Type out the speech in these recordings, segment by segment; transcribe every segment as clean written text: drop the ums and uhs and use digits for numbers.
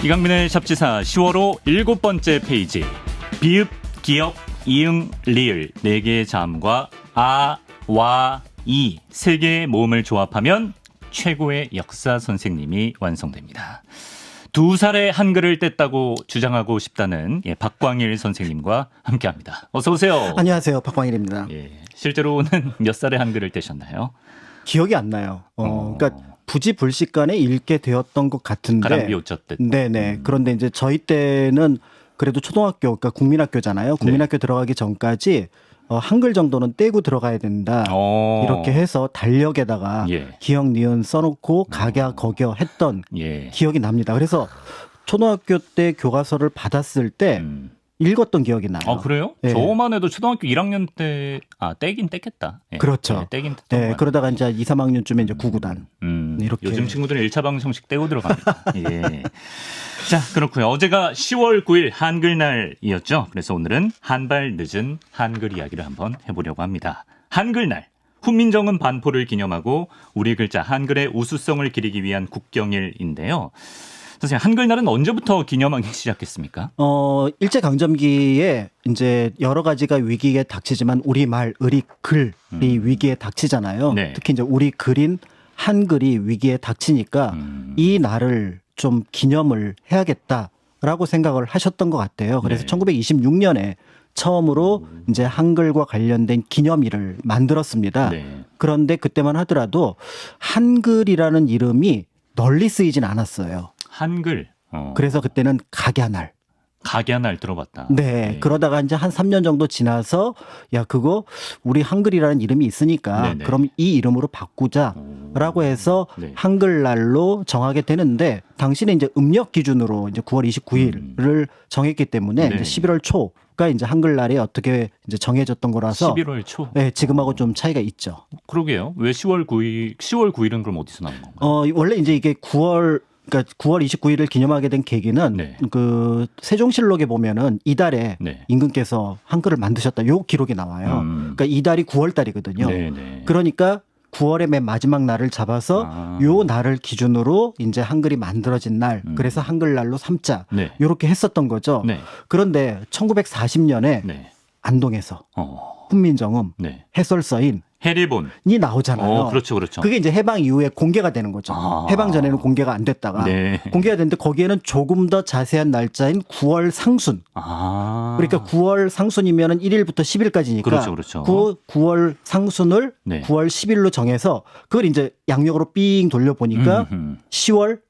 이강민의 샵지사 10월호 7번째 페이지. 비읍, 기역, 이응, 리을 4개의 자음과 아, 와, 이 3개의 모음을 조합하면 최고의 역사 선생님이 완성됩니다. 2살에 한글을 뗐다고 주장하고 싶다는 박광일 선생님과 함께합니다. 어서 오세요. 안녕하세요. 박광일입니다. 실제로는 몇 살에 한글을 떼셨나요? 기억이 안 나요. 그러니까 부지불식간에 읽게 되었던 것 같은데. 가랑비 옷자 때. 네네. 그런데 이제 저희 때는 그래도 초등학교, 그러니까 국민학교잖아요. 국민학교 들어가기 전까지 한글 정도는 떼고 들어가야 된다. 이렇게 해서 달력에다가 기역, 니은 써놓고 각야, 거겨 했던 기억이 납니다. 그래서 초등학교 때 교과서를 받았을 때 읽었던 기억이 나요. 아, 그래요? 네. 저만 해도 초등학교 1학년 때, 떼긴 떼겠다. 그렇죠. 떼긴 네, 그러다가 이제 2, 3학년쯤에 이제 구구단. 이렇게. 요즘 친구들은 1차 방정식 떼고 들어갑니다. 자, 그렇고요. 어제가 10월 9일 한글날이었죠. 그래서 오늘은 한 발 늦은 한글 이야기를 한번 해보려고 합니다. 한글날. 훈민정음 반포를 기념하고 우리 글자 한글의 우수성을 기리기 위한 국경일인데요. 선생님, 한글날은 언제부터 기념하기 시작했습니까? 일제강점기에 이제 여러 가지가 위기에 닥치지만 우리말, 우리 글이 위기에 닥치잖아요. 네. 특히 이제 우리 글인 한글이 위기에 닥치니까 이 날을 좀 기념을 해야겠다라고 생각을 하셨던 것 같아요. 그래서 1926년에 처음으로 이제 한글과 관련된 기념일을 만들었습니다. 그런데 그때만 하더라도 한글이라는 이름이 널리 쓰이진 않았어요. 한글. 그래서 그때는 각야날. 각야날 들어봤다. 네. 그러다가 이제 한 3년 정도 지나서 야, 그거 우리 한글이라는 이름이 있으니까 그럼 이 이름으로 바꾸자라고 해서 한글날로 정하게 되는데 당시는 이제 음력 기준으로 이제 9월 29일을 정했기 때문에 이제 11월 초가 이제 한글날에 어떻게 이제 정해졌던 거라서 11월 초. 네, 지금하고 좀 차이가 있죠. 그러게요. 왜 10월 9일은 그럼 어디서 나온 건가요? 원래 이제 이게 9월 29일을 기념하게 된 계기는 그 세종실록에 보면은 이달에 임금께서 한글을 만드셨다. 요 기록이 나와요. 그러니까 이달이 9월 달이거든요. 그러니까 9월의 맨 마지막 날을 잡아서 요 날을 기준으로 이제 한글이 만들어진 날. 그래서 한글날로 삼자. 요렇게 했었던 거죠. 그런데 1940년에 안동에서 훈민정음 해설서인 해리본이 나오잖아요. 그렇죠, 그렇죠. 그게 이제 해방 이후에 공개가 되는 거죠. 해방 전에는 공개가 안 됐다가 공개가 됐는데 거기에는 조금 더 자세한 날짜인 9월 상순. 그러니까 9월 상순이면은 1일부터 10일까지니까 그렇죠. 9월 상순을 9월 10일로 정해서 그걸 이제 양력으로 삥 돌려 보니까 10월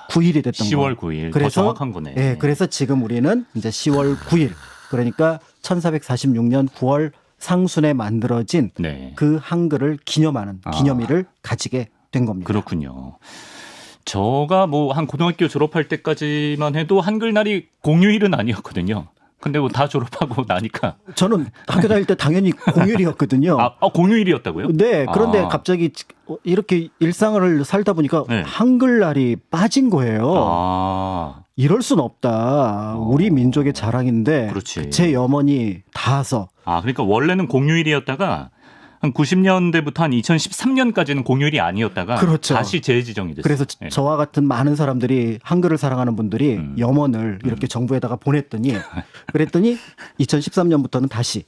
9일이 됐던 거예요. 10월 9일. 그래서 더 정확한 거네. 네, 그래서 지금 우리는 이제 10월 9일. 그러니까 1446년 9월 상순에 만들어진 그 한글을 기념하는 기념일을 가지게 된 겁니다. 그렇군요. 저가 뭐 한 고등학교 졸업할 때까지만 해도 한글날이 공휴일은 아니었거든요. 근데 뭐 다 졸업하고 나니까 저는 학교 다닐 때 당연히 공휴일이었거든요. 공휴일이었다고요? 네. 그런데 갑자기 이렇게 일상을 살다 보니까 한글날이 빠진 거예요. 이럴 순 없다. 우리 민족의 자랑인데 제 염원이 닿아서. 그러니까 원래는 공휴일이었다가 한 90년대부터 한 2013년까지는 공휴일이 아니었다가 다시 재지정이 됐어요. 그래서 저와 같은 많은 사람들이 한글을 사랑하는 분들이 염원을 이렇게 정부에다가 보냈더니 그랬더니 2013년부터는 다시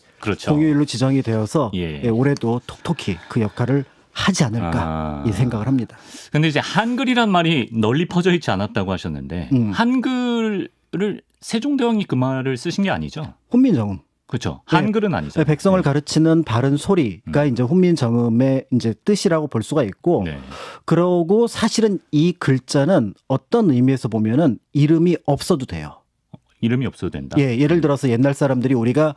공휴일로 지정이 되어서 올해도 톡톡히 그 역할을 하지 않을까 이 생각을 합니다. 그런데 이제 한글이란 말이 널리 퍼져 있지 않았다고 하셨는데 한글을 세종대왕이 그 말을 쓰신 게 아니죠? 훈민정음. 그렇죠. 한글은 아니죠. 백성을 가르치는 바른 소리가 이제 훈민정음의 이제 뜻이라고 볼 수가 있고, 그러고 사실은 이 글자는 어떤 의미에서 보면은 이름이 없어도 돼요. 이름이 없어도 된다. 예를 들어서 옛날 사람들이 우리가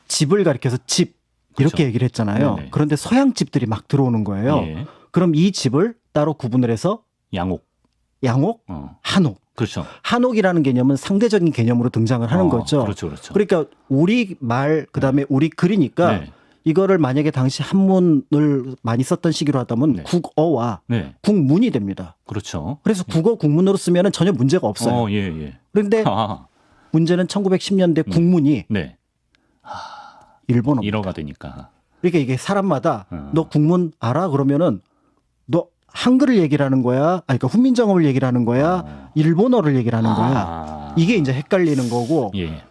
집을 가리켜서 집 이렇게 얘기를 했잖아요. 그런데 서양 집들이 막 들어오는 거예요. 그럼 이 집을 따로 구분을 해서 양옥, 한옥. 그렇죠. 한옥이라는 개념은 상대적인 개념으로 등장을 하는 거죠. 그렇죠. 그러니까 우리 말 그다음에 우리 글이니까 이거를 만약에 당시 한문을 많이 썼던 시기로 하다면 국어와 국문이 됩니다. 그렇죠. 그래서 국어 국문으로 쓰면 전혀 문제가 없어요. 그런데 문제는 1910년대 국문이 일본어입니다. 일어가 되니까. 그러니까 이게 사람마다 너 국문 알아? 그러면은 너 한글을 얘기를 하는 거야, 그러니까 훈민정음을 얘기를 하는 거야, 일본어를 얘기를 하는 거야. 이게 이제 헷갈리는 거고, 예.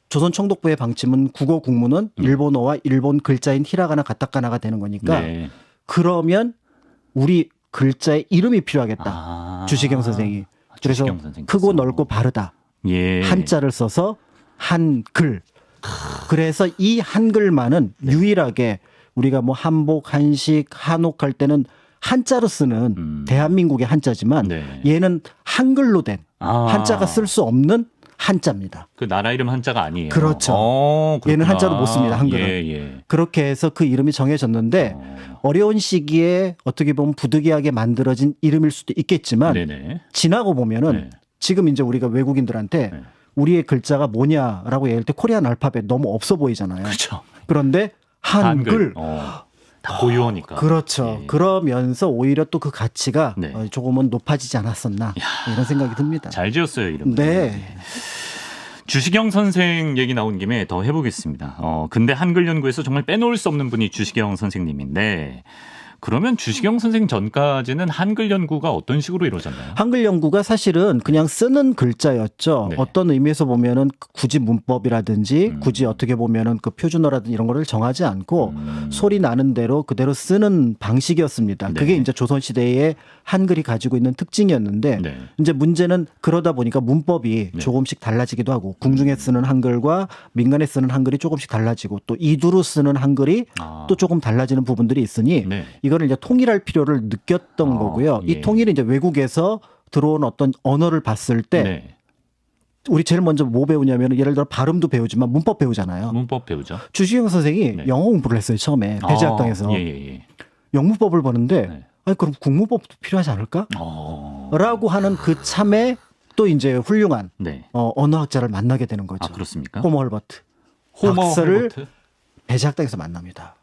조선 총독부의 방침은 국어 국문은 일본어와 일본 글자인 히라가나 가타카나가 되는 거니까, 네. 그러면 우리 글자의 이름이 필요하겠다. 주시경 선생이. 그래서 주시경 선생님께서. 크고 넓고 바르다. 예. 한자를 써서 한글. 그래서 이 한글만은 유일하게 우리가 뭐 한복, 한식, 한옥 할 때는 한자로 쓰는 대한민국의 한자지만 네. 얘는 한글로 된 한자가 쓸 수 없는 한자입니다. 그 나라 이름 한자가 아니에요. 그렇죠. 얘는 한자로 못 씁니다. 한글은. 예. 그렇게 해서 그 이름이 정해졌는데 어려운 시기에 어떻게 보면 부득이하게 만들어진 이름일 수도 있겠지만 네네. 지나고 보면은 네. 지금 이제 우리가 외국인들한테 네. 우리의 글자가 뭐냐라고 얘기할 때 코리안 알파벳 너무 없어 보이잖아요. 그렇죠. 그런데 한글. 다 고유어니까. 그렇죠. 예. 그러면서 오히려 또 그 가치가 네. 조금은 높아지지 않았었나 이런 생각이 듭니다. 잘 지었어요, 이름. 네. 주시경 선생 얘기 나온 김에 더 해보겠습니다. 근데 한글 연구에서 정말 빼놓을 수 없는 분이 주시경 선생님인데 그러면 주시경 선생 전까지는 한글 연구가 어떤 식으로 이루어졌나요? 한글 연구가 사실은 그냥 쓰는 글자였죠. 네. 어떤 의미에서 보면은 굳이 문법이라든지 굳이 어떻게 보면은 그 표준어라든지 이런 거를 정하지 않고 소리 나는 대로 그대로 쓰는 방식이었습니다. 네. 그게 이제 조선 시대의 한글이 가지고 있는 특징이었는데 네. 이제 문제는 그러다 보니까 문법이 네. 조금씩 달라지기도 하고 궁중에 쓰는 한글과 민간에 쓰는 한글이 조금씩 달라지고 또 이두로 쓰는 한글이 또 조금 달라지는 부분들이 있으니 네. 이거를 이제 통일할 필요를 느꼈던 거고요. 예. 이 통일이 이제 외국에서 들어온 어떤 언어를 봤을 때 네. 우리 제일 먼저 뭐 배우냐면 예를 들어 발음도 배우지만 문법 배우잖아요. 문법 배우죠. 주시경 선생이 네. 영어 공부를 했어요. 처음에 배제학당에서. 예. 영문법을 보는데 네. 아니 그럼 국문법도 필요하지 않을까? 라고 하는 그 참에 또 이제 훌륭한 네. 언어학자를 만나게 되는 거죠. 그렇습니까? 호머 헐버트. 호머 박사를 헐버트? 배제학당에서 만납니다.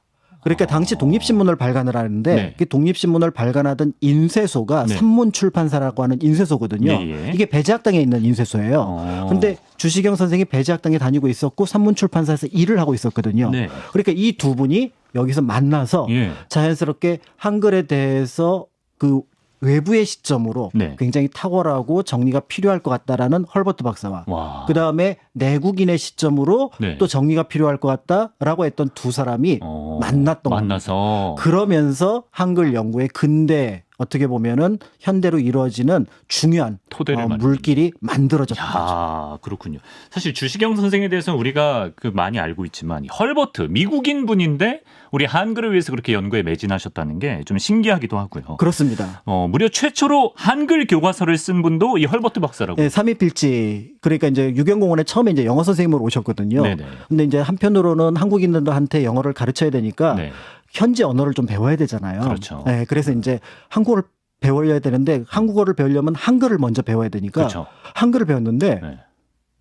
그러니까 당시 독립신문을 발간을 하는데 네. 그 독립신문을 발간하던 인쇄소가 네. 산문출판사라고 하는 인쇄소거든요. 예. 이게 배제학당에 있는 인쇄소예요. 근데 주시경 선생이 배제학당에 다니고 있었고 산문출판사에서 일을 하고 있었거든요. 네. 그러니까 이 두 분이 여기서 만나서 예. 자연스럽게 한글에 대해서 그 외부의 시점으로 네. 굉장히 탁월하고 정리가 필요할 것 같다라는 헐버트 박사와 와. 그다음에 내국인의 시점으로 네. 또 정리가 필요할 것 같다라고 했던 두 사람이 만났던 겁니다. 만나서 그러면서 한글 연구의 근대 어떻게 보면은 현대로 이루어지는 중요한 토대를 물길이 만들어졌던 거죠. 아, 그렇군요. 사실 주시경 선생에 대해서는 우리가 그 많이 알고 있지만 헐버트 미국인 분인데 우리 한글을 위해서 그렇게 연구에 매진하셨다는 게 좀 신기하기도 하고요. 그렇습니다. 무려 최초로 한글 교과서를 쓴 분도 이 헐버트 박사라고. 네, 삼위필지 그러니까 이제 유경공원에 처음에 이제 영어 선생님으로 오셨거든요. 네네. 근데 이제 한편으로는 한국인들한테 영어를 가르쳐야 되니까 네. 현지 언어를 좀 배워야 되잖아요. 그렇죠. 네, 그래서 이제 한국어를 배워야 되는데 한국어를 배우려면 한글을 먼저 배워야 되니까 그렇죠. 한글을 배웠는데 네.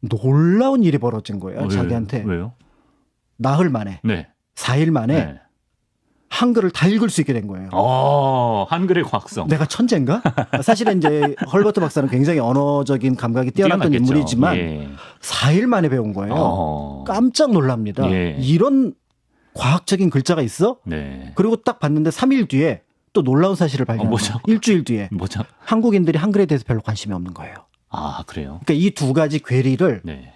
놀라운 일이 벌어진 거예요. 자기한테. 왜요? 나흘 만에, 네. 4일 만에 네. 한글을 다 읽을 수 있게 된 거예요. 한글의 과학성. 내가 천재인가? 사실은 이제 헐버트 박사는 굉장히 언어적인 감각이 뛰어났던 뛰어났겠죠. 인물이지만 예. 4일 만에 배운 거예요. 깜짝 놀랍니다. 예. 이런 과학적인 글자가 있어? 네. 그리고 딱 봤는데 3일 뒤에 또 놀라운 사실을 발견한 뭐죠? 거예요. 일주일 뒤에 뭐죠? 한국인들이 한글에 대해서 별로 관심이 없는 거예요. 아, 그래요? 그러니까 이 두 가지 괴리를 네.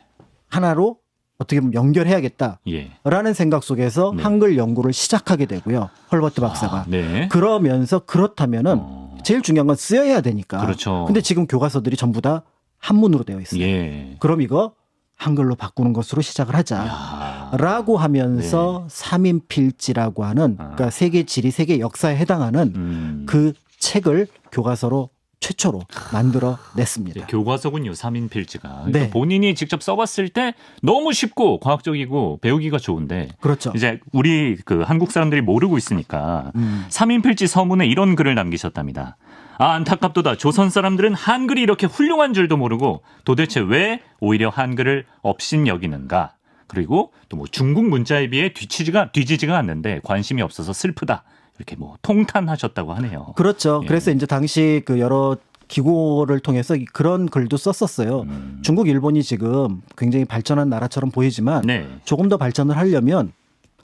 하나로 어떻게 보면 연결해야겠다라는 예. 생각 속에서 네. 한글 연구를 시작하게 되고요. 헐버트 박사가. 네. 그러면서 그렇다면은 제일 중요한 건 쓰여야 되니까. 그렇죠. 근데 지금 교과서들이 전부 다 한문으로 되어 있어요. 예. 그럼 이거 한글로 바꾸는 것으로 시작을 하자라고 하면서 삼인필지라고 하는 그러니까 세계 지리, 세계 역사에 해당하는 그 책을 교과서로 최초로 만들어 냈습니다. 네, 교과서군요. 3인필지가. 네. 그러니까 본인이 직접 써봤을 때 너무 쉽고 과학적이고 배우기가 좋은데 그렇죠. 이제 우리 그 한국 사람들이 모르고 있으니까 3인필지 서문에 이런 글을 남기셨답니다. 안타깝도다. 조선 사람들은 한글이 이렇게 훌륭한 줄도 모르고 도대체 왜 오히려 한글을 업신여기는가. 그리고 또 뭐 중국 문자에 비해 뒤지지가 않는데 관심이 없어서 슬프다. 이렇게 뭐 통탄하셨다고 하네요. 그렇죠. 예. 그래서 이제 당시 그 여러 기고를 통해서 그런 글도 썼었어요. 중국, 일본이 지금 굉장히 발전한 나라처럼 보이지만 네. 조금 더 발전을 하려면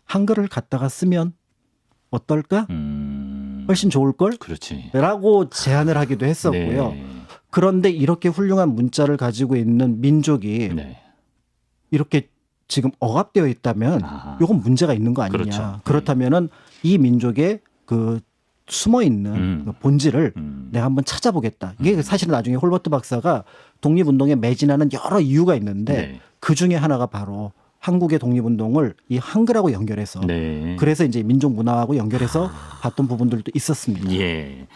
한글을 갖다가 쓰면 어떨까? 훨씬 좋을 걸? 그렇지. 라고 제안을 하기도 했었고요. 네. 그런데 이렇게 훌륭한 문자를 가지고 있는 민족이 네. 이렇게 지금 억압되어 있다면 이건 문제가 있는 거 아니냐. 그렇죠. 그렇다면은 이 민족의 그 숨어 있는 그 본질을 내가 한번 찾아보겠다. 이게 사실은 나중에 홀버트 박사가 독립운동에 매진하는 여러 이유가 있는데 네. 그 중에 하나가 바로 한국의 독립운동을 이 한글하고 연결해서 네. 그래서 이제 민족 문화하고 연결해서 봤던 부분들도 있었습니다. 예.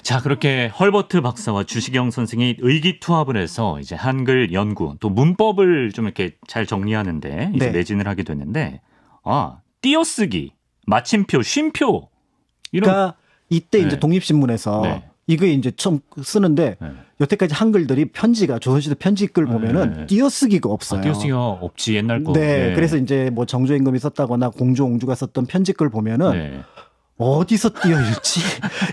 자, 그렇게 헐버트 박사와 주시경 선생이 의기투합을 해서 이제 한글 연구 또 문법을 좀 이렇게 잘 정리하는데 이제 네. 매진을 하게 됐는데 띄어쓰기, 마침표, 쉼표 이런 그러니까 이때 네. 이제 독립신문에서 네. 이거 이제 처음 쓰는데 네. 여태까지 한글들이 편지가 조선시대 편지글 보면은 네. 띄어쓰기가 없어요. 띄어쓰기가 없지 옛날 거. 네, 그래서 이제 뭐 정조임금이 썼다거나 공조 옹주가 썼던 편지글 보면은 네. 어디서 띄어 읽지?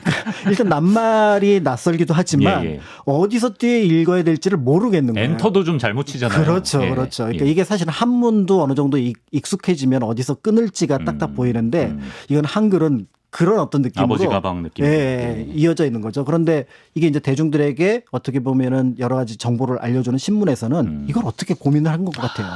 그러니까 일단 낱말이 낯설기도 하지만 예, 예. 어디서 띄어 읽어야 될지를 모르겠는 거예요. 엔터도 좀 잘못 치잖아요. 그렇죠, 예. 그렇죠. 그러니까 예. 이게 사실 한문도 어느 정도 익숙해지면 어디서 끊을지가 딱딱 보이는데 이건 한글은 그런 어떤 느낌으로 아버지 가방 느낌. 예, 이어져 있는 거죠. 그런데 이게 이제 대중들에게 어떻게 보면은 여러 가지 정보를 알려주는 신문에서는 이걸 어떻게 고민을 한 것 같아요.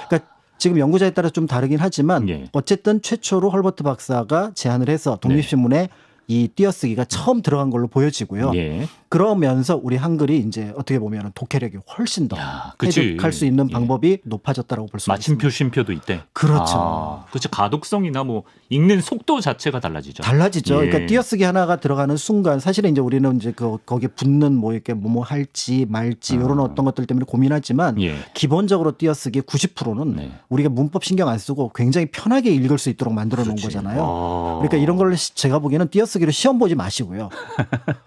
그러니까 지금 연구자에 따라 좀 다르긴 하지만 예. 어쨌든 최초로 헐버트 박사가 제안을 해서 독립신문에 이 띄어쓰기가 처음 들어간 걸로 보여지고요. 예. 그러면서 우리 한글이 이제 어떻게 보면 독해력이 훨씬 더 그치. 해독할 수 있는 예. 방법이 높아졌다라고 볼 수 있습니다. 마침표, 쉼표도 있대. 그렇죠. 그렇죠. 가독성이나 뭐 읽는 속도 자체가 달라지죠. 달라지죠. 예. 그러니까 띄어쓰기 하나가 들어가는 순간 사실은 이제 우리는 이제 거기에 붙는 뭐 이렇게 뭐 할지 말지 이런 어떤 것들 때문에 고민하지만 예. 기본적으로 띄어쓰기 90%는 네. 우리가 문법 신경 안 쓰고 굉장히 편하게 읽을 수 있도록 만들어 놓은 그렇지. 거잖아요. 그러니까 이런 걸 제가 보기에는 띄어쓰기로 시험 보지 마시고요.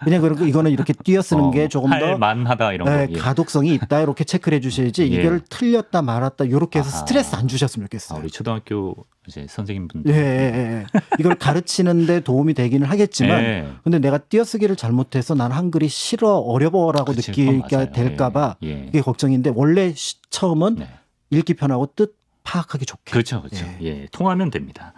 왜냐하면 이거는 이렇게 띄어쓰는 게 조금 더 할 만하다 이런 네, 거. 예. 가독성이 있다 이렇게 체크를 해주셔야지 예. 이거를 틀렸다 말았다 이렇게 해서 스트레스 안 주셨으면 좋겠어요. 우리 초등학교 이제 선생님분들. 예, 예. 이걸 가르치는데 도움이 되기는 하겠지만 예. 근데 내가 띄어쓰기를 잘못해서 난 한글이 싫어 어려워라고 그치, 느끼게 그건 맞아요. 될까봐 예. 이게 걱정인데 원래 처음은 네. 읽기 편하고 뜻 파악하기 좋게. 그렇죠, 그렇죠. 예, 통하면 됩니다.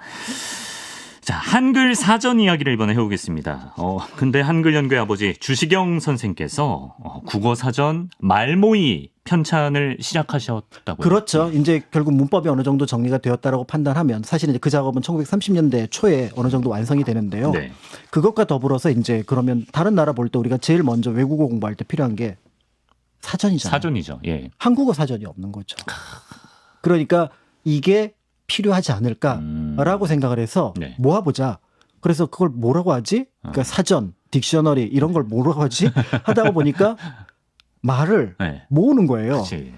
자, 한글 사전 이야기를 이번에 해보겠습니다. 근데 한글 연구의 아버지 주시경 선생께서 국어 사전 말모이 편찬을 시작하셨다고요. 그렇죠. 이제 결국 문법이 어느 정도 정리가 되었다라고 판단하면 사실 이제 그 작업은 1930년대 초에 어느 정도 완성이 되는데요. 네. 그것과 더불어서 이제 그러면 다른 나라 볼 때 우리가 제일 먼저 외국어 공부할 때 필요한 게 사전이잖아요. 사전이죠. 예. 한국어 사전이 없는 거죠. 그러니까 이게 필요하지 않을까라고 생각을 해서 네. 모아보자. 그래서 그걸 뭐라고 하지? 그러니까 사전, 딕셔너리 이런 걸 뭐라고 하지? 하다가 보니까 말을 네. 모으는 거예요. 그치.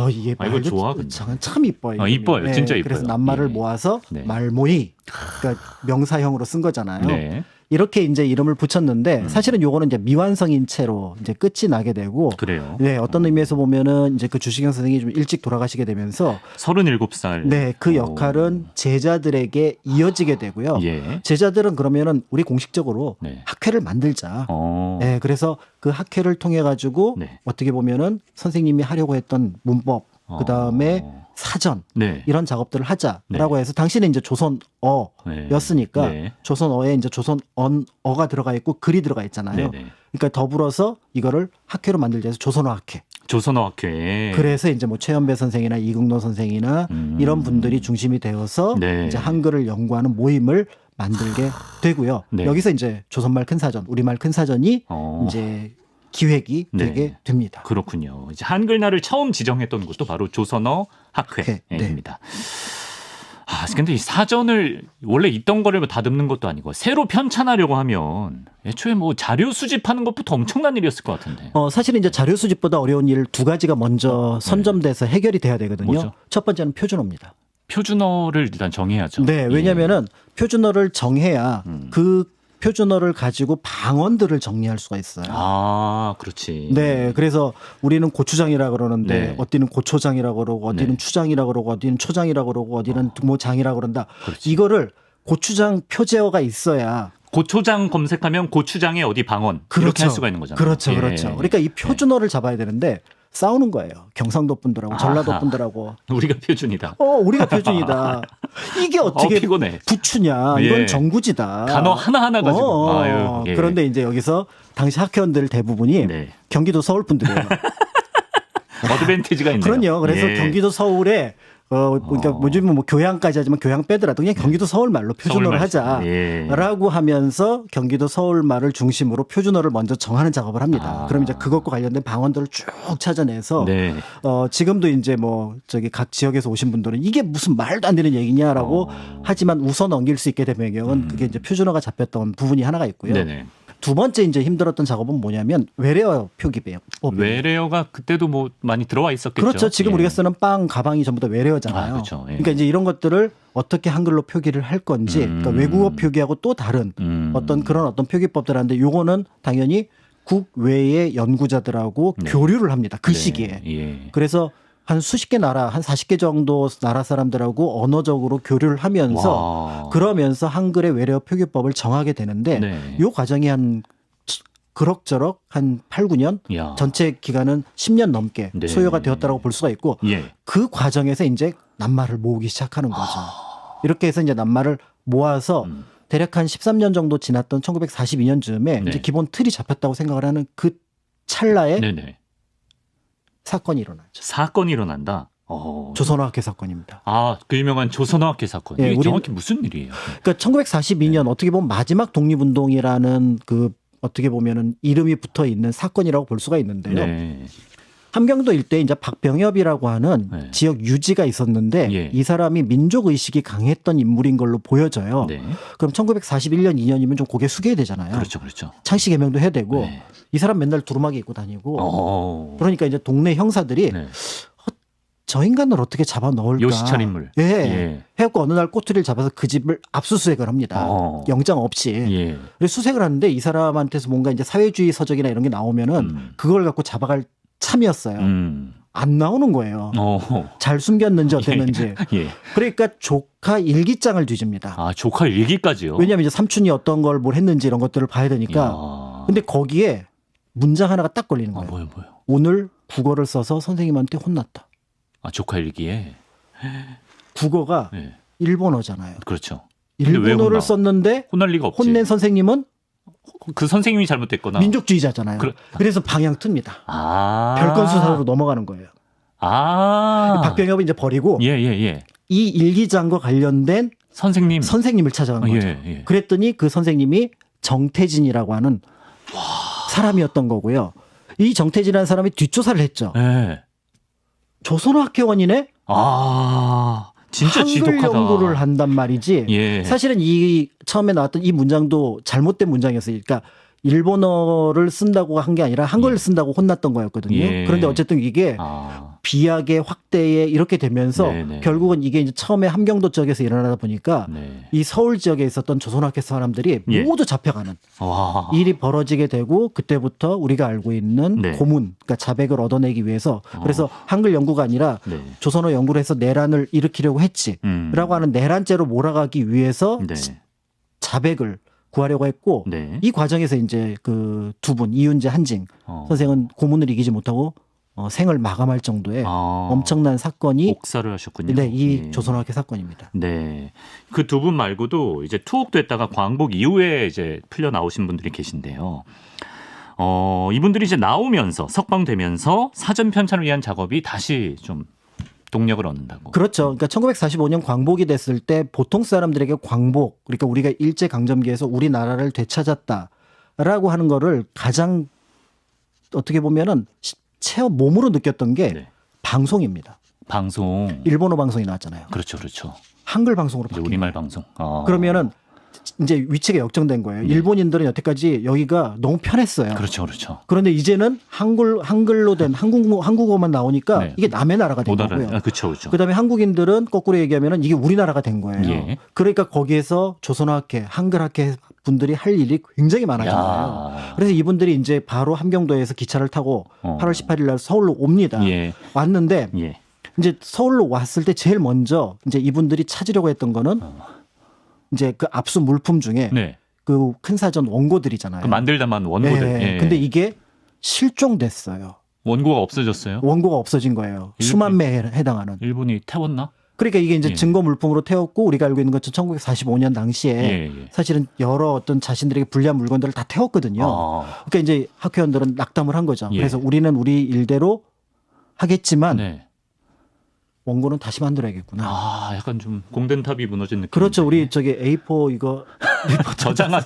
이게 이거 말도 좋아, 근데. 참 이뻐요. 이뻐요. 진짜 이뻐요. 그래서 낱말을 예. 모아서 네. 말모이, 그러니까 명사형으로 쓴 거잖아요. 네. 이렇게 이제 이름을 붙였는데 사실은 요거는 이제 미완성인 채로 이제 끝이 나게 되고 그래요. 네, 어떤 의미에서 보면은 이제 그 주시경 선생님이 좀 일찍 돌아가시게 되면서 37살. 네, 그 역할은 제자들에게 이어지게 되고요. 예. 제자들은 그러면은 우리 공식적으로 네. 학회를 만들자. 어. 네, 그래서 그 학회를 통해 가지고 네. 어떻게 보면은 선생님이 하려고 했던 문법, 그 다음에 사전 네. 이런 작업들을 하자라고 해서 당시는 이제 조선어였으니까 네. 조선어에 이제 조선어가 들어가 있고 글이 들어가 있잖아요. 네네. 그러니까 더불어서 이거를 학회로 만들자 해서 조선어 학회. 조선어학회. 그래서 이제 뭐 최연배 선생이나 이국노 선생이나 이런 분들이 중심이 되어서 네. 이제 한글을 연구하는 모임을 만들게 되고요. 네. 여기서 이제 조선말 큰사전, 우리말 큰사전이 이제 기획이 네. 되게 됩니다. 그렇군요. 이제 한글날을 처음 지정했던 곳도 바로 조선어 학회입니다. 근데 이 사전을 원래 있던 거를 다듬는 것도 아니고 새로 편찬하려고 하면 애초에 뭐 자료 수집하는 것부터 엄청난 일이었을 것 같은데. 사실은 이제 자료 수집보다 어려운 일 두 가지가 먼저 선점돼서 해결이 돼야 되거든요. 뭐죠? 첫 번째는 표준어입니다. 표준어를 일단 정해야죠. 네, 왜냐하면은 표준어를 정해야 그 표준어를 가지고 방언들을 정리할 수가 있어요. 그렇지. 네, 그래서 우리는 고추장이라 그러는데 네. 어디는 고초장이라 그러고 어디는 네. 추장이라 그러고 어디는 초장이라 그러고 어디는 뭐 장이라 그런다. 그렇지. 이거를 고추장 표제어가 있어야 고초장 검색하면 고추장의 어디 방언 이렇게 할 수가 있는 거잖아요. 그렇죠, 예. 그렇죠. 그러니까 이 표준어를 잡아야 되는데 싸우는 거예요. 경상도 분들하고 전라도 분들하고. 우리가 표준이다. 우리가 표준이다. 이게 어떻게 피곤해. 부추냐. 예. 이건 정구지다. 단어 하나하나 가지고. 아유, 예. 그런데 이제 여기서 당시 학회원들 대부분이 네. 경기도 서울 분들이에요. 어드밴티지가 있네요. 그럼요. 그래서 예. 경기도 서울에 그러니까 요즘은 뭐 교양까지 하지만 교양 빼더라도 그냥 경기도 서울 말로 표준어를 하자라고 하면서 경기도 서울 말을 중심으로 표준어를 먼저 정하는 작업을 합니다. 그럼 이제 그것과 관련된 방언들을 쭉 찾아내서 네. 지금도 이제 뭐 저기 각 지역에서 오신 분들은 이게 무슨 말도 안 되는 얘기냐라고 하지만 웃어 넘길 수 있게 된 배경은 그게 이제 표준어가 잡혔던 부분이 하나가 있고요. 네네. 두 번째 이제 힘들었던 작업은 뭐냐면 외래어 표기법이에요. 외래어가 그때도 뭐 많이 들어와 있었겠죠. 그렇죠. 지금 우리가 쓰는 빵, 가방이 전부 다 외래어잖아요. 그렇죠. 예. 그러니까 이제 이런 것들을 어떻게 한글로 표기를 할 건지, 그러니까 외국어 표기하고 또 다른 어떤 표기법들 하는데 요거는 당연히 국외의 연구자들하고 교류를 합니다. 그 시기에. 예. 그래서 한 수십 개 나라, 한 40개 정도 나라 사람들하고 언어적으로 교류를 하면서 그러면서 한글의 외래어 표기법을 정하게 되는데 요 과정이 한 그럭저럭 한 8, 9년 전체 기간은 10년 넘게 소요가 되었다라고 볼 수가 있고 그 과정에서 이제 낱말을 모으기 시작하는 거죠. 이렇게 해서 이제 낱말을 모아서 대략 한 13년 정도 지났던 1942년쯤에 이제 기본 틀이 잡혔다고 생각을 하는 그 찰나에 사건이 일어나죠. 사건이 일어난다. 조선어학회 사건입니다. 그 유명한 조선어학회 사건. 이게 정확히 무슨 일이에요? 그러니까 1942년 어떻게 보면 마지막 독립운동이라는 그 어떻게 보면은 이름이 붙어 있는 사건이라고 볼 수가 있는데요. 함경도 일대에 이제 박병엽이라고 하는 지역 유지가 있었는데 이 사람이 민족 의식이 강했던 인물인 걸로 보여져요. 그럼 1941년 2년이면 좀 고개 숙여야 되잖아요. 그렇죠. 창씨 개명도 해야 되고 이 사람 맨날 두루마기 입고 다니고 그러니까 이제 동네 형사들이 저 인간을 어떻게 잡아 넣을까? 요시철 인물. 해갖고 어느 날 꼬투리를 잡아서 그 집을 압수수색을 합니다. 영장 없이. 그래서 수색을 하는데 이 사람한테서 뭔가 이제 사회주의 서적이나 이런 게 나오면은 그걸 갖고 잡아갈 참이었어요. 안 나오는 거예요. 잘 숨겼는지 어땠는지. 그러니까 조카 일기장을 뒤집니다. 조카 일기까지요? 왜냐하면 이제 삼촌이 어떤 걸 뭘 했는지 이런 것들을 봐야 되니까. 근데 거기에 문장 하나가 딱 걸리는 거예요. 뭐요? 오늘 국어를 써서 선생님한테 혼났다. 조카 일기에? 국어가 일본어잖아요. 그렇죠. 일본어를 썼는데 혼날 리가 없지. 혼낸 선생님은 그 선생님이 잘못됐거나 민족주의자잖아요. 그래서 방향 틉니다. 별건 수사로 넘어가는 거예요. 박병엽은 이제 버리고 이 일기장과 관련된 선생님을 찾아간 거죠. 그랬더니 그 선생님이 정태진이라고 하는 사람이었던 거고요. 이 정태진이라는 사람이 뒷조사를 했죠. 조선어학회원이네? 진짜 한글 지독하다. 연구를 한단 말이지. 사실은 이 처음에 나왔던 이 문장도 잘못된 문장이었어요. 그러니까 일본어를 쓴다고 한 게 아니라 한글을 쓴다고 혼났던 거였거든요. 그런데 어쨌든 이게 비약의 확대에 이렇게 되면서 결국은 이게 이제 처음에 함경도 지역에서 일어나다 보니까 이 서울 지역에 있었던 조선학회 사람들이 모두 잡혀가는 일이 벌어지게 되고 그때부터 우리가 알고 있는 고문, 그러니까 자백을 얻어내기 위해서 그래서 한글 연구가 아니라 조선어 연구를 해서 내란을 일으키려고 했지라고 하는 내란죄로 몰아가기 위해서 자백을 구하려고 했고 이 과정에서 이제 그 두 분 이윤재 한징 선생은 고문을 이기지 못하고 생을 마감할 정도의 엄청난 사건이 옥사를 하셨군요. 이 조선어학회 사건입니다. 그 두 분 말고도 이제 투옥됐다가 광복 이후에 이제 풀려 나오신 분들이 계신데요. 이분들이 이제 나오면서 석방되면서 사전 편찬을 위한 작업이 다시 좀 동력을 얻는다고. 그렇죠. 그러니까 1945년 광복이 됐을 때 보통 사람들에게 광복, 그러니까 우리가 일제 강점기에서 우리나라를 되찾았다라고 하는 거를 가장 어떻게 보면은 체험 몸으로 느꼈던 게 방송입니다. 방송. 일본어 방송이 나왔잖아요. 그렇죠. 한글 방송으로 바뀌는 우리말 방송. 그러면은 이제 위치가 역정된 거예요. 일본인들은 여태까지 여기가 너무 편했어요. 그렇죠. 그런데 이제는 한글로 된 한국어만 나오니까 이게 남의 나라가 된 거고요. 그렇죠. 그다음에 한국인들은 거꾸로 얘기하면은 이게 우리나라가 된 거예요. 그러니까 거기에서 조선어학회, 한글학회 분들이 할 일이 굉장히 많아졌어요. 그래서 이분들이 이제 바로 함경도에서 기차를 타고 8월 18일 날 서울로 옵니다. 왔는데 이제 서울로 왔을 때 제일 먼저 이제 이분들이 찾으려고 했던 거는 이제 그 압수 물품 중에 그 큰 사전 원고들이잖아요. 그 만들다만 원고들. 근데 이게 실종됐어요. 원고가 없어졌어요? 원고가 없어진 거예요. 수만 매에 해당하는. 일본이 태웠나? 그러니까 이게 이제 증거 물품으로 태웠고 우리가 알고 있는 것처럼 1945년 당시에 사실은 여러 어떤 자신들에게 불리한 물건들을 다 태웠거든요. 그러니까 이제 학회원들은 낙담을 한 거죠. 그래서 우리는 우리 일대로 하겠지만 원고는 다시 만들어야겠구나. 약간 좀 공든탑이 무너진 느낌. 그렇죠. 우리 저기 A4 이거 저장한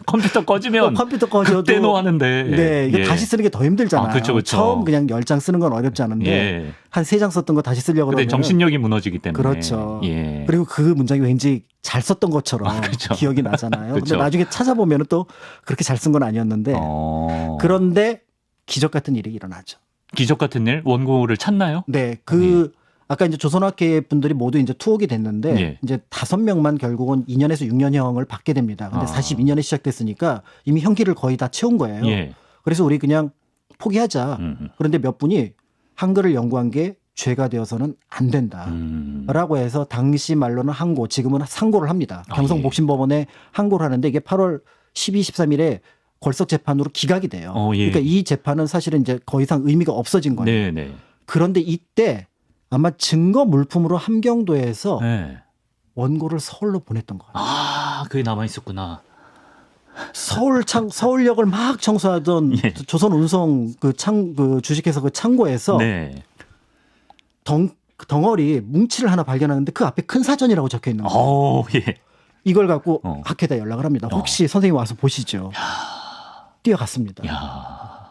컴퓨터 꺼지면 컴퓨터 꺼져도 그때도 하는데. 네, 이게 다시 쓰는 게 더 힘들잖아요. 그렇죠. 처음 그냥 10장 쓰는 건 어렵지 않은데 한 3장 썼던 거 다시 쓰려고 그러면 정신력이 무너지기 때문에. 그렇죠. 그리고 그 문장이 왠지 잘 썼던 것처럼 그렇죠. 기억이 나잖아요. 근데 나중에 찾아보면 또 그렇게 잘 쓴 건 아니었는데 그런데 기적 같은 일이 일어나죠. 기적 같은 일? 원고를 찾나요? 네, 아까 이제 조선학회 분들이 모두 이제 투옥이 됐는데 이제 5명만 결국은 2년에서 6년형을 받게 됩니다. 근데 42년에 시작됐으니까 이미 형기를 거의 다 채운 거예요. 그래서 우리 그냥 포기하자. 그런데 몇 분이 한글을 연구한 게 죄가 되어서는 안 된다라고 해서 당시 말로는 항고, 지금은 상고를 합니다. 경성복심법원에 항고를 하는데 이게 8월 12, 13일에 걸석 재판으로 기각이 돼요. 그러니까 이 재판은 사실은 이제 더 이상 의미가 없어진 거예요. 그런데 이때 아마 증거 물품으로 함경도에서 원고를 서울로 보냈던 거예요. 그게 남아 있었구나. 서울역을 막 청소하던 조선 운송 그 주식회사 그 창고에서 덩어리 뭉치를 하나 발견하는데 그 앞에 큰 사전이라고 적혀 있는 거예요. 이걸 갖고 학회에다 연락을 합니다. 혹시 선생님 와서 보시죠. 뛰어갔습니다.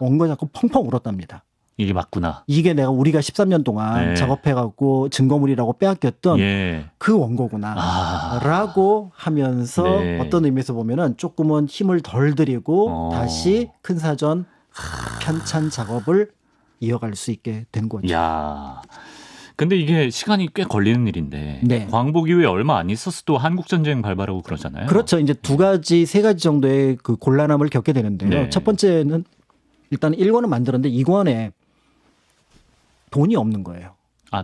원고 잡고 펑펑 울었답니다. 이게 맞구나. 이게 우리가 13년 동안 작업해갖고 증거물이라고 빼앗겼던 그 원고구나. 라고 하면서 어떤 의미에서 보면은 조금은 힘을 덜 들이고 다시 큰 사전 편찬 작업을 이어갈 수 있게 된 거죠. 근데 이게 시간이 꽤 걸리는 일인데 광복 이후에 얼마 안 있어서 또 한국전쟁 발발하고 그러잖아요. 그렇죠. 이제 2가지 정도의 그 곤란함을 겪게 되는데요. 첫 번째는 일단 1권은 만들었는데 2권에 돈이 없는 거예요.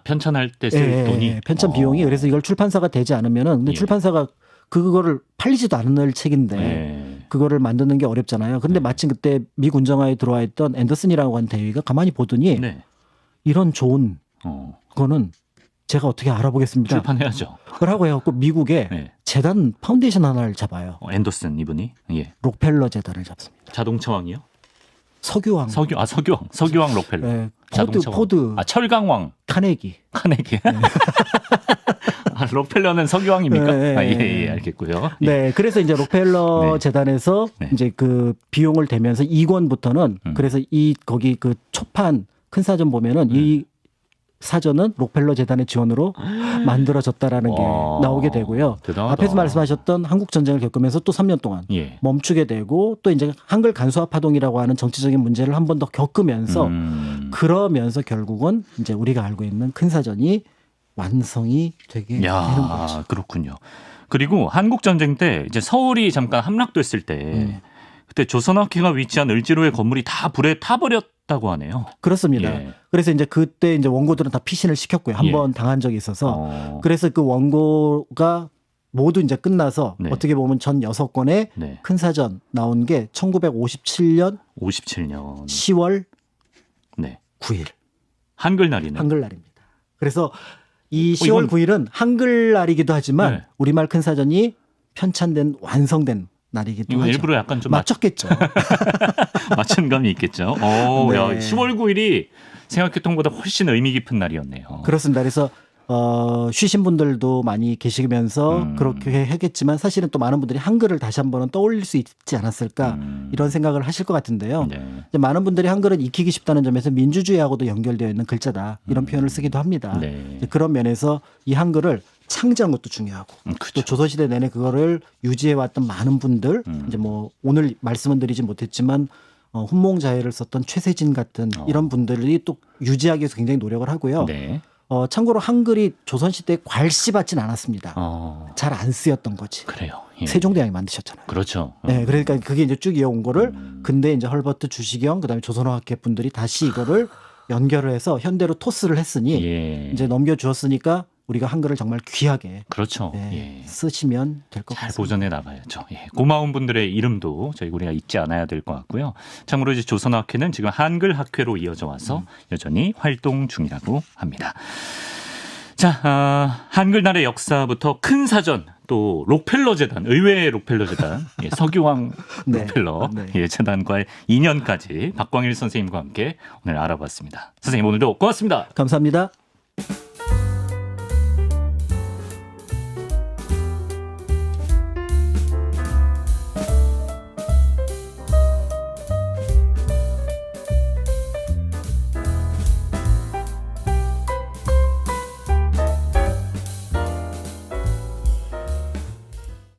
편찬할 때 쓸 돈이? 편찬 비용이. 그래서 이걸 출판사가 되지 않으면은 근데 출판사가 그거를 팔리지도 않을 책인데 그거를 만드는 게 어렵잖아요. 그런데 마침 그때 미 군정화에 들어와 있던 앤더슨이라고 하는 대위가 가만히 보더니 이런 좋은 그거는 제가 어떻게 알아보겠습니다. 출판해야죠. 라고 해갖고 미국에 재단 파운데이션 하나를 잡아요. 앤더슨 이분이? 록펠러 재단을 잡습니다. 자동차왕이요? 서규왕. 서규왕 록펠러. 포드. 철강왕. 카네기. 록펠러는 서규왕입니까? 알겠고요. 그래서 이제 록펠러 재단에서 이제 그 비용을 대면서 2권부터는 그래서 거기 그 초판 큰 사전 보면은 이 사전은 록펠러 재단의 지원으로 만들어졌다라는 게 나오게 되고요. 대단하다. 앞에서 말씀하셨던 한국 전쟁을 겪으면서 또 3년 동안 멈추게 되고 또 이제 한글 간소화 파동이라고 하는 정치적인 문제를 한 번 더 겪으면서 그러면서 결국은 이제 우리가 알고 있는 큰 사전이 완성이 되게 되는 거죠. 그렇군요. 그리고 한국 전쟁 때 이제 서울이 잠깐 함락됐을 때 그때 조선학회가 위치한 을지로의 건물이 다 불에 타버렸다고 하네요. 그렇습니다. 그래서 이제 그때 이제 원고들은 다 피신을 시켰고요. 한번 당한 적이 있어서. 그래서 그 원고가 모두 이제 끝나서 어떻게 보면 전 6권의 큰 사전 나온 게 1957년 10월 9일. 한글날이네. 한글날입니다. 그래서 이 10월 9일은 한글날이기도 하지만 우리말 큰 사전이 편찬된 완성된 날이기도 하죠. 일부러 약간 좀 맞췄겠죠. 맞춘 감이 있겠죠. 야, 10월 9일이 생각했던 것보다 훨씬 의미 깊은 날이었네요. 그렇습니다. 그래서 쉬신 분들도 많이 계시면서 그렇게 하겠지만 사실은 또 많은 분들이 한글을 다시 한번은 떠올릴 수 있지 않았을까 이런 생각을 하실 것 같은데요. 이제 많은 분들이 한글은 익히기 쉽다는 점에서 민주주의하고도 연결되어 있는 글자다 이런 표현을 쓰기도 합니다. 그런 면에서 이 한글을 창제한 것도 중요하고 또 조선시대 내내 그거를 유지해왔던 많은 분들 이제 뭐 오늘 말씀은 드리지 못했지만 훈몽자해를 썼던 최세진 같은 이런 분들이 또 유지하기 위해서 굉장히 노력을 하고요. 참고로 한글이 조선시대에 괄시받진 않았습니다. 잘 안 쓰였던 거지. 그래요. 세종대왕이 만드셨잖아요. 그렇죠. 그러니까 그게 이제 쭉 이어온 거를 근데 이제 헐버트 주시경 그다음에 조선어학회 분들이 다시 이거를 연결을 해서 현대로 토스를 했으니 이제 넘겨주었으니까 우리가 한글을 정말 귀하게 그렇죠. 예. 쓰시면 될 것 같습니다. 잘 보존해 나가야죠. 예. 고마운 분들의 이름도 우리가 잊지 않아야 될 것 같고요. 참고로 이제 조선어학회는 지금 한글학회로 이어져 와서 여전히 활동 중이라고 합니다. 자, 한글날의 역사부터 큰 사전, 또 록펠러 재단, 의외의 록펠러 재단, 예, 서기왕 록펠러 예, 재단과의 인연까지 박광일 선생님과 함께 오늘 알아봤습니다. 선생님 오늘도 고맙습니다. 감사합니다.